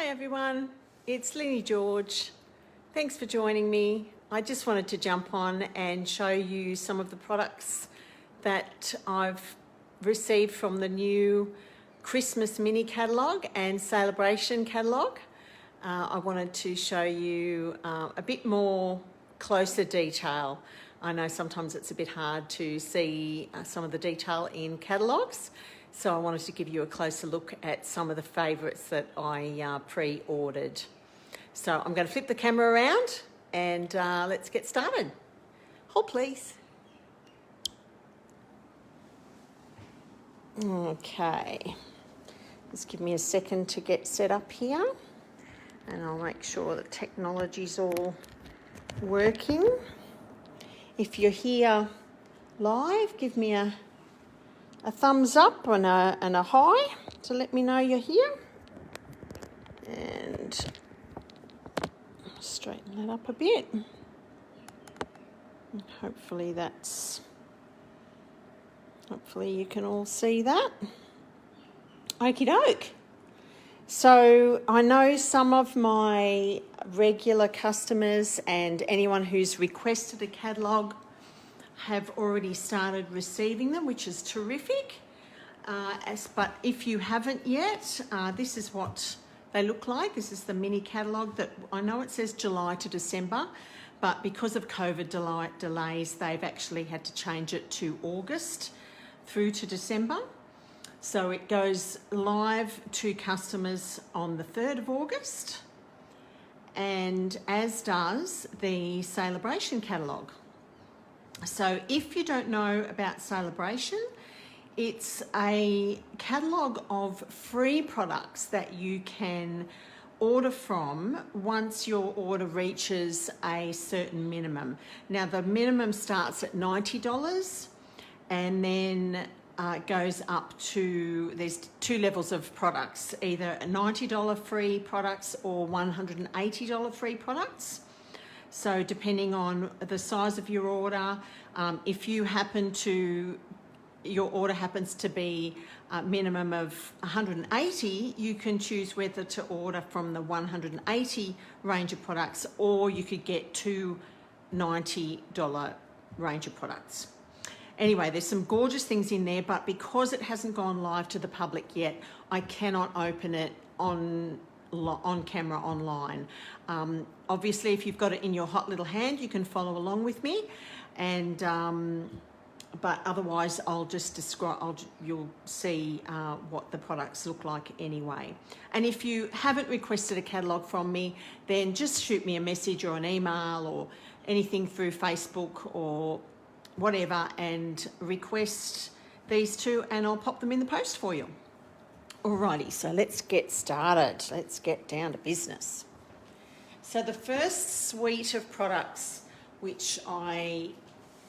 Hi everyone, it's Linny George. Thanks for joining me. I just wanted to jump on and show you some of the products that I've received from the new Christmas mini catalogue and Saleabration catalogue. I wanted to show you a bit more closer detail. I know sometimes it's a bit hard to see some of the detail in catalogues, so I wanted to give you a closer look at some of the favourites that I pre-ordered. So I'm going to flip the camera around and let's get started. Hold please. Okay, just give me a second to get set up here and I'll make sure the technology's all working. If you're here live, give me a thumbs up and a hi to let me know you're here. And straighten that up a bit. And hopefully you can all see that. Okie doke. So I know some of my regular customers and anyone who's requested a catalogue have already started receiving them, which is terrific. But if you haven't yet, this is what they look like. This is the mini catalogue that I know it says July to December, but because of COVID delays, they've actually had to change it to August through to December. So it goes live to customers on the 3rd of August, and as does the Saleabration catalogue. So if you don't know about Saleabration, it's a catalogue of free products that you can order from once your order reaches a certain minimum. Now the minimum starts at $90 and then goes up to, there's two levels of products, either $90 free products or $180 free products. So depending on the size of your order, if you happen to, your order happens to be a minimum of 180, you can choose whether to order from the 180 range of products, or you could get two $90 range of products. Anyway, there's some gorgeous things in there, but because it hasn't gone live to the public yet, I cannot open it on camera online. Obviously, if you've got it in your hot little hand, you can follow along with me, and but otherwise I'll just describe, you'll see what the products look like anyway. And if you haven't requested a catalogue from me, then just shoot me a message or an email or anything through Facebook or whatever and request these two, and I'll pop them in the post for you. Alrighty, so let's get started. Let's get down to business. So the first suite of products which I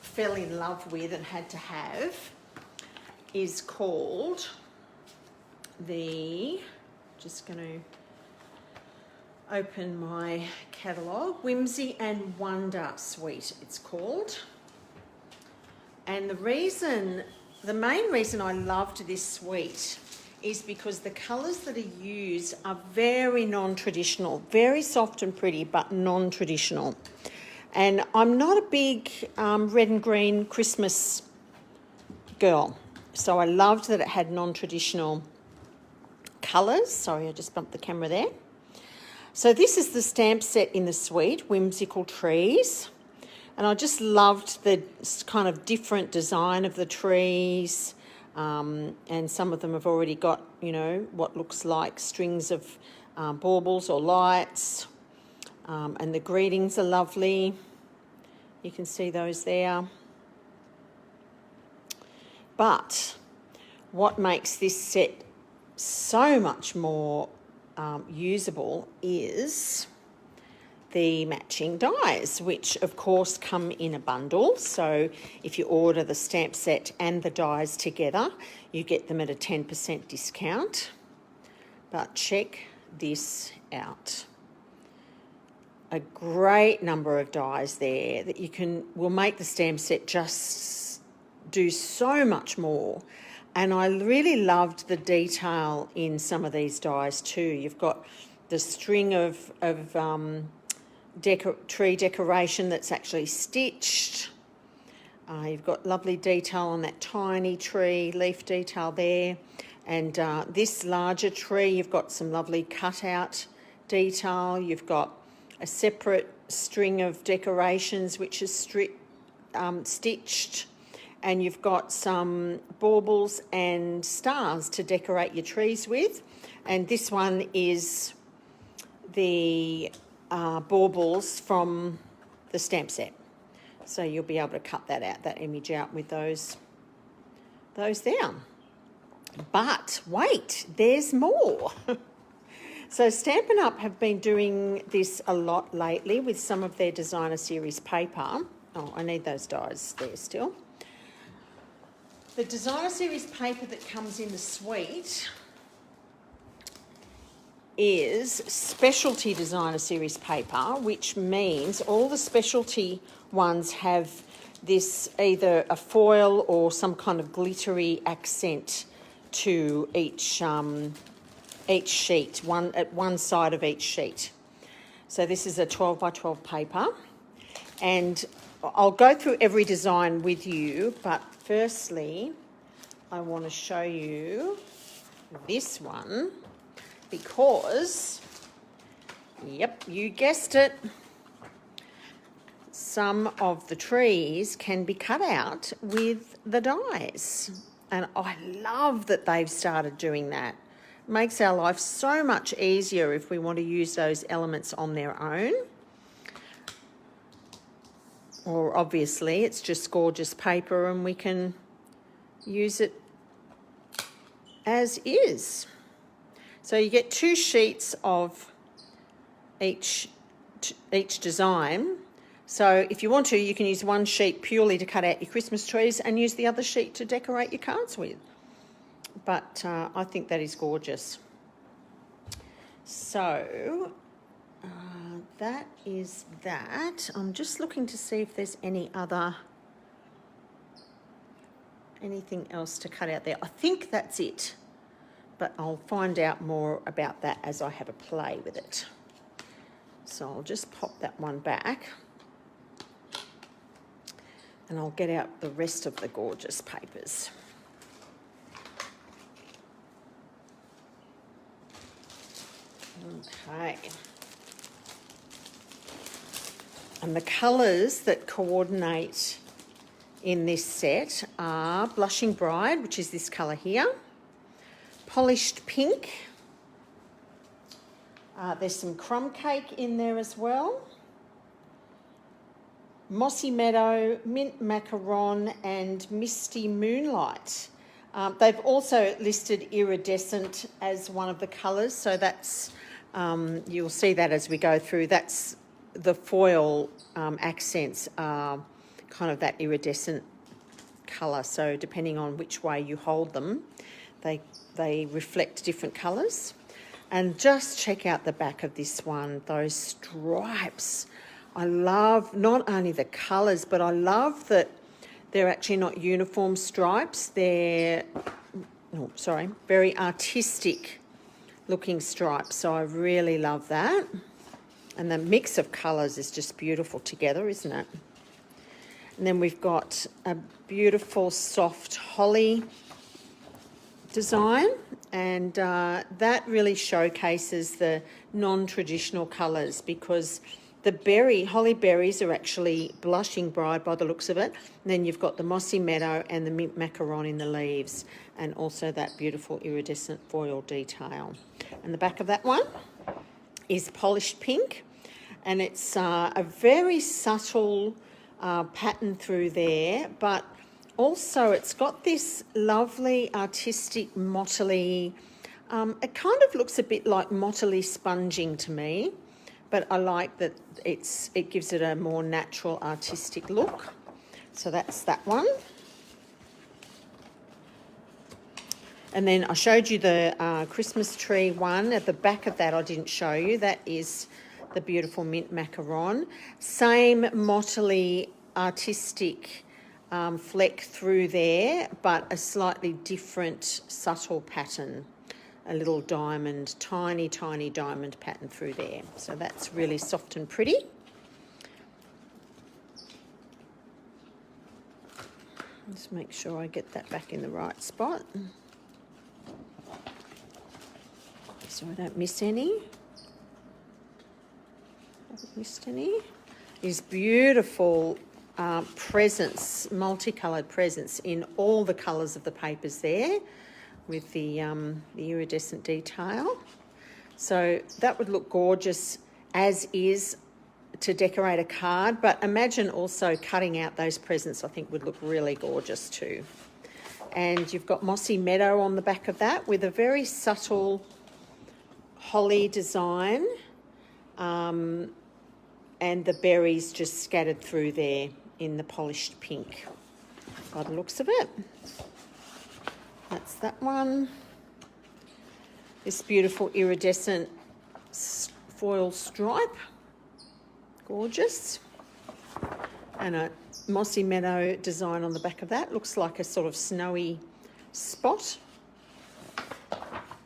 fell in love with and had to have is called the, just going to open my catalogue, Whimsy and Wonder Suite it's called. And the main reason I loved this suite is because the colours that are used are very non-traditional, very soft and pretty, but non-traditional. And I'm not a big red and green Christmas girl, so I loved that it had non-traditional colours. Sorry, I just bumped the camera there. So this is the stamp set in the suite, Whimsical Trees. And I just loved the kind of different design of the trees. And some of them have already got, you know, what looks like strings of baubles or lights. And the greetings are lovely. You can see those there. But what makes this set so much more usable is the matching dies, which of course come in a bundle. So if you order the stamp set and the dies together, you get them at a 10% discount. But check this out. A great number of dies there that will make the stamp set just do so much more. And I really loved the detail in some of these dies too. You've got the string of tree decoration that's actually stitched. You've got lovely detail on that tiny tree, leaf detail there. And this larger tree, you've got some lovely cutout detail. You've got a separate string of decorations which is stitched. And you've got some baubles and stars to decorate your trees with. And this one is the baubles from the stamp set. So you'll be able to cut that out, that image out with those there. But wait, there's more. So Stampin' Up have been doing this a lot lately with some of their designer series paper. Oh, I need those dies there still. The designer series paper that comes in the suite is specialty designer series paper, which means all the specialty ones have this either a foil or some kind of glittery accent to each sheet, at one side of each sheet. So this is a 12 by 12 paper, and I'll go through every design with you, but firstly I want to show you this one because, yep, you guessed it, some of the trees can be cut out with the dies. And I love that they've started doing that. It makes our life so much easier if we want to use those elements on their own. Or obviously it's just gorgeous paper and we can use it as is. So you get 2 sheets of each design. So if you want to, you can use one sheet purely to cut out your Christmas trees and use the other sheet to decorate your cards with. But I think that is gorgeous. So that is that. I'm just looking to see if there's anything else to cut out there. I think that's it, but I'll find out more about that as I have a play with it. So I'll just pop that one back. And I'll get out the rest of the gorgeous papers. Okay. And the colours that coordinate in this set are Blushing Bride, which is this colour here, Polished Pink, there's some Crumb Cake in there as well, Mossy Meadow, Mint Macaron and Misty Moonlight. They've also listed Iridescent as one of the colours, so that's, you'll see that as we go through, that's the foil accents are kind of that iridescent colour, so depending on which way you hold them, they reflect different colours. And just check out the back of this one, those stripes. I love not only the colours, but I love that they're actually not uniform stripes. They're, very artistic looking stripes. So I really love that. And the mix of colours is just beautiful together, isn't it? And then we've got a beautiful soft holly design, and that really showcases the non-traditional colours, because the holly berries are actually Blushing Bride by the looks of it. And then you've got the Mossy Meadow and the Mint Macaron in the leaves, and also that beautiful iridescent foil detail. And the back of that one is Polished Pink, and it's a very subtle pattern through there, but also it's got this lovely artistic mottly, it kind of looks a bit like mottly sponging to me, but I like that it gives it a more natural artistic look. So that's that one. And then I showed you the Christmas tree one. At the back of that I didn't show you. That is the beautiful Mint Macaron. Same mottly artistic fleck through there, but a slightly different subtle pattern a little diamond, tiny diamond pattern through there. So that's really soft and pretty. Just make sure I get that back in the right spot so I don't miss any. Haven't missed any. These beautiful presents, multicoloured presents in all the colours of the papers there with the iridescent detail. So that would look gorgeous as is to decorate a card, but imagine also cutting out those presents. I think would look really gorgeous too. And you've got Mossy Meadow on the back of that with a very subtle holly design, and the berries just scattered through there in the polished pink by the looks of it. That's that one. This beautiful iridescent foil stripe. Gorgeous. And a Mossy Meadow design on the back of that. Looks like a sort of snowy spot.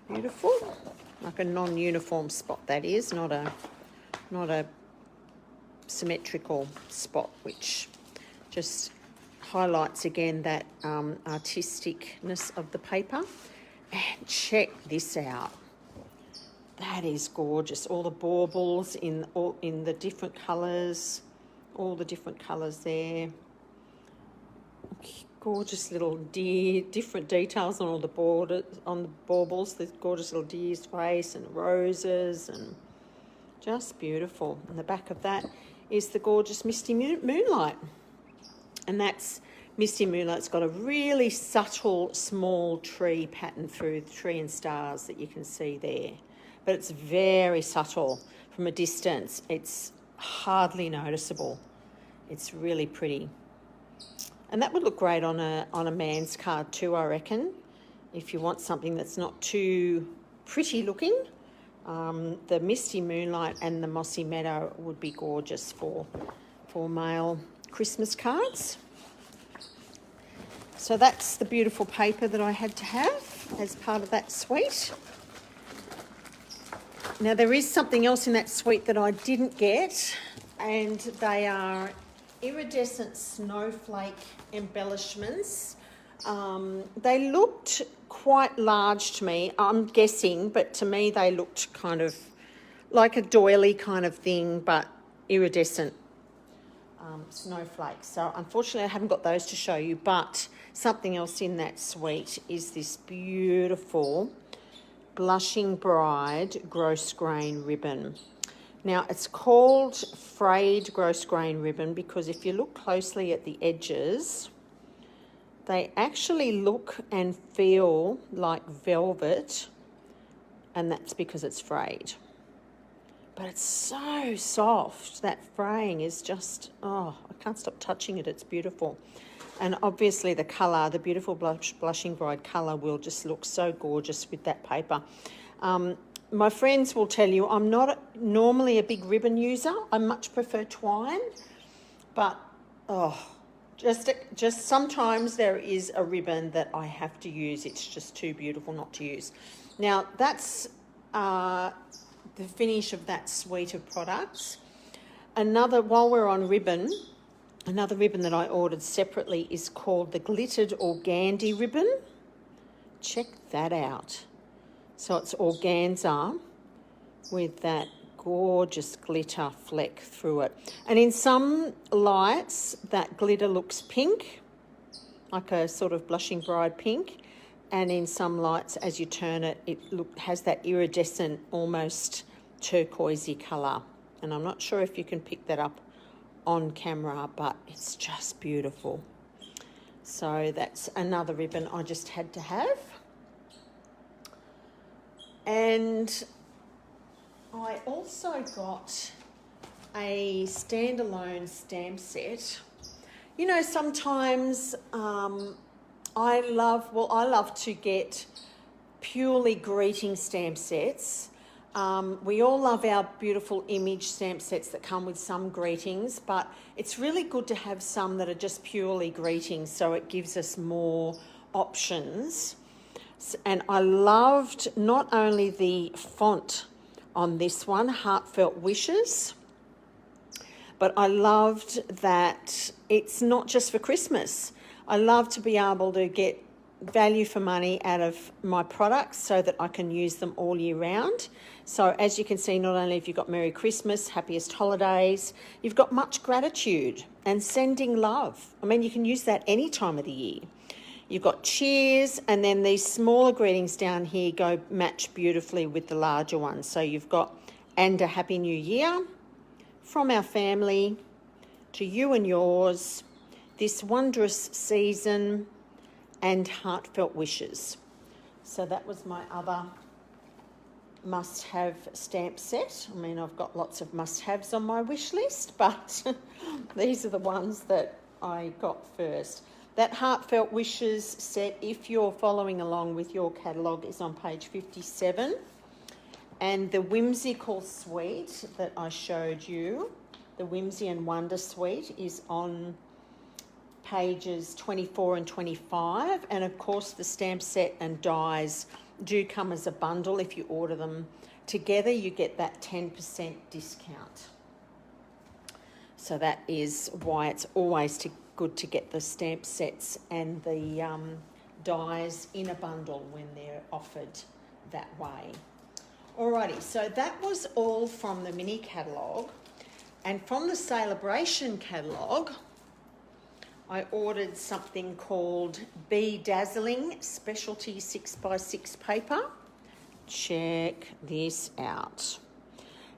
Beautiful. Like a non-uniform spot, that is, not a symmetrical spot, which just highlights again that artisticness of the paper. And check this out. That is gorgeous. All the baubles in the different colours, all the different colours there. Gorgeous little deer, different details on all the borders, on the baubles. There's gorgeous little deer's face and roses, and just beautiful. And the back of that is the gorgeous Misty Moonlight. And that's Misty Moonlight's got a really subtle small tree pattern through the tree and stars that you can see there. But it's very subtle from a distance. It's hardly noticeable. It's really pretty. And that would look great on a man's card too, I reckon. If you want something that's not too pretty looking, the Misty Moonlight and the Mossy Meadow would be gorgeous for male Christmas cards. So that's the beautiful paper that I had to have as part of that suite. Now there is something else in that suite that I didn't get, and they are iridescent snowflake embellishments. They looked quite large to me, I'm guessing, but to me they looked kind of like a doily kind of thing, but iridescent snowflakes. So unfortunately I haven't got those to show you, but something else in that suite is this beautiful Blushing Bride gross grain ribbon. Now it's called frayed gross grain ribbon because if you look closely at the edges, they actually look and feel like velvet, and that's because it's frayed. But it's so soft. That fraying is just, oh, I can't stop touching it. It's beautiful. And obviously the colour, the beautiful Blushing Bride colour will just look so gorgeous with that paper. My friends will tell you I'm not normally a big ribbon user. I much prefer twine. But, just sometimes there is a ribbon that I have to use. It's just too beautiful not to use. Now, that's the finish of that suite of products. While we're on ribbon, another ribbon that I ordered separately is called the Glittered Organdy ribbon. Check that out. So it's organza with that gorgeous glitter fleck through it. And in some lights, that glitter looks pink, like a sort of Blushing Bride pink. And in some lights, as you turn it, it has that iridescent, almost turquoisey colour. And I'm not sure if you can pick that up on camera, but it's just beautiful. So that's another ribbon I just had to have. And I also got a standalone stamp set. You know, sometimes I love to get purely greeting stamp sets. We all love our beautiful image stamp sets that come with some greetings, but it's really good to have some that are just purely greetings, so it gives us more options. And I loved not only the font on this one, Heartfelt Wishes, but I loved that it's not just for Christmas. I love to be able to get value for money out of my products so that I can use them all year round. So as you can see, not only have you got Merry Christmas, Happiest Holidays, you've got much gratitude and sending love. I mean, you can use that any time of the year. You've got cheers, and then these smaller greetings down here go match beautifully with the larger ones. So you've got, and a Happy New Year from our family to you and yours, this wondrous season, and Heartfelt Wishes. So that was my other must-have stamp set. I mean, I've got lots of must-haves on my wish list, but these are the ones that I got first. That Heartfelt Wishes set, if you're following along with your catalogue, is on page 57. And the Whimsical Suite that I showed you, the Whimsy and Wonder Suite, is on pages 24 and 25. And of course, the stamp set and dies do come as a bundle. If you order them together, you get that 10% discount. So that is why it's always good to get the stamp sets and the dies in a bundle when they're offered that way. Alrighty, so that was all from the mini catalogue. And from the Saleabration catalogue, I ordered something called Dazzling Specialty 6x6 paper. Check this out.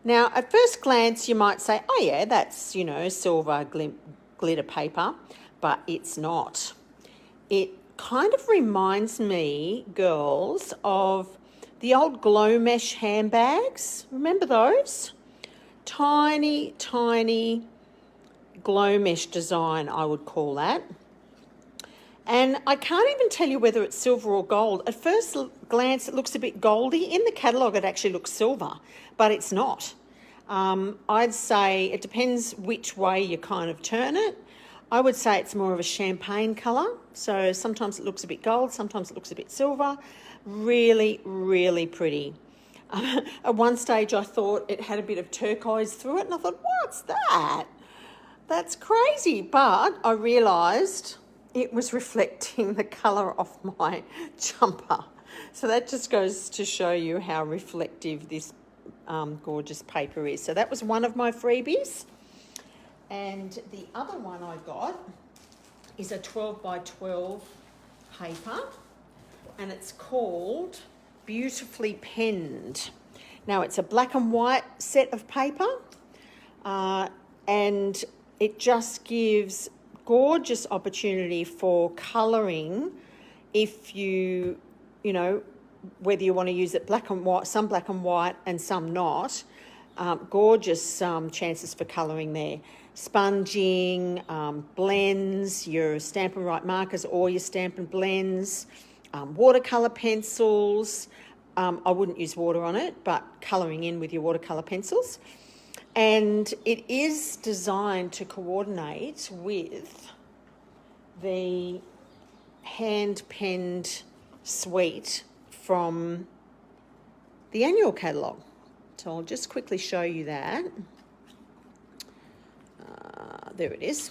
Now, at first glance, you might say, oh yeah, that's, silver glitter paper, but it's not. It kind of reminds me, girls, of the old glow mesh handbags. Remember those? Tiny, tiny glow mesh design, I would call that. And I can't even tell you whether it's silver or gold. At first glance, it looks a bit goldy. In the catalogue, it actually looks silver, but it's not. I'd say it depends which way you kind of turn it. I would say it's more of a champagne colour. So sometimes it looks a bit gold, sometimes it looks a bit silver. Really, really pretty. At one stage, I thought it had a bit of turquoise through it, and I thought, what's that? That's crazy. But I realised it was reflecting the colour of my jumper. So that just goes to show you how reflective this gorgeous paper is. So that was one of my freebies. And the other one I got is a 12 by 12 paper, and it's called Beautifully Penned. Now, it's a black and white set of paper, and it just gives gorgeous opportunity for colouring if you whether you want to use it black and white, some black and white and some not. Gorgeous chances for colouring there. Sponging, blends, your Stamp and Write markers or your Stamp and Blends, watercolour pencils. I wouldn't use water on it, but colouring in with your watercolour pencils. And it is designed to coordinate with the hand-penned suite from the annual catalogue. So I'll just quickly show you that. There it is.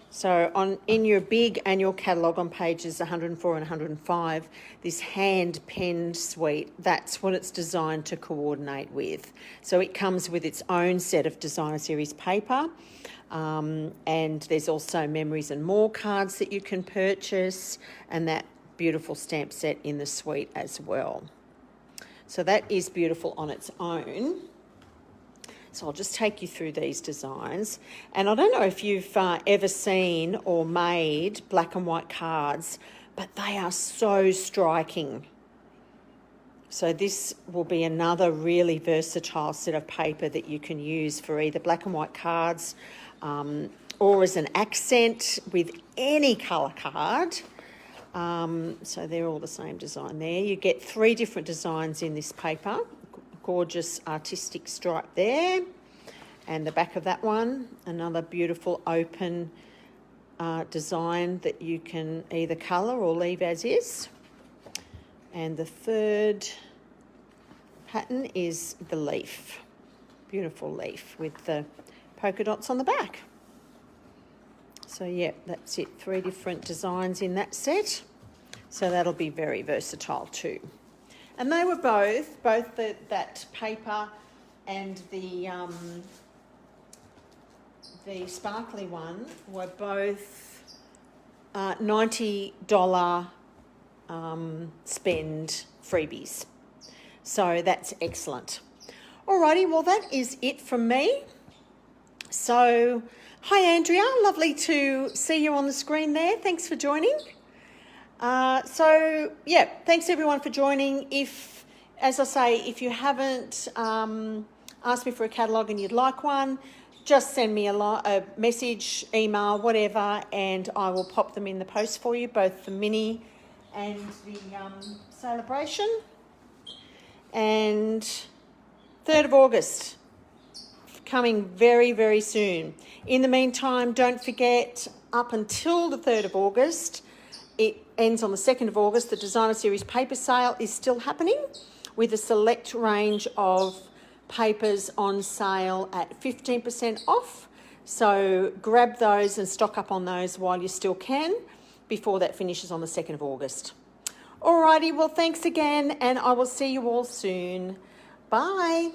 So in your big annual catalogue on pages 104 and 105, this hand-penned suite, that's what it's designed to coordinate with. So it comes with its own set of designer series paper, and there's also Memories and More cards that you can purchase, and that beautiful stamp set in the suite as well. So that is beautiful on its own. So I'll just take you through these designs. And I don't know if you've ever seen or made black and white cards, but they are so striking. So this will be another really versatile set of paper that you can use for either black and white cards or as an accent with any colour card. So they're all the same design there. You get 3 different designs in this paper. Gorgeous artistic stripe there, and the back of that one, another beautiful open design that you can either colour or leave as is. And the third pattern is the leaf. Beautiful leaf with the polka dots on the back. So yeah, that's it. 3 different designs in that set. So that'll be very versatile too. And they were both that paper and the sparkly one were both $90 spend freebies. So that's excellent. Alrighty, well that is it from me. So, hi Andrea, lovely to see you on the screen there. Thanks for joining. So yeah, thanks everyone for joining. If, as I say, if you haven't asked me for a catalogue and you'd like one, just send me a message, email, whatever, and I will pop them in the post for you, both the mini and the Saleabration. And 3rd of August, coming very, very soon. In the meantime, don't forget, up until the 3rd of August, it ends on the 2nd of August, the Designer Series paper sale is still happening with a select range of papers on sale at 15% off. So grab those and stock up on those while you still can before that finishes on the 2nd of August. Alrighty, well thanks again and I will see you all soon. Bye.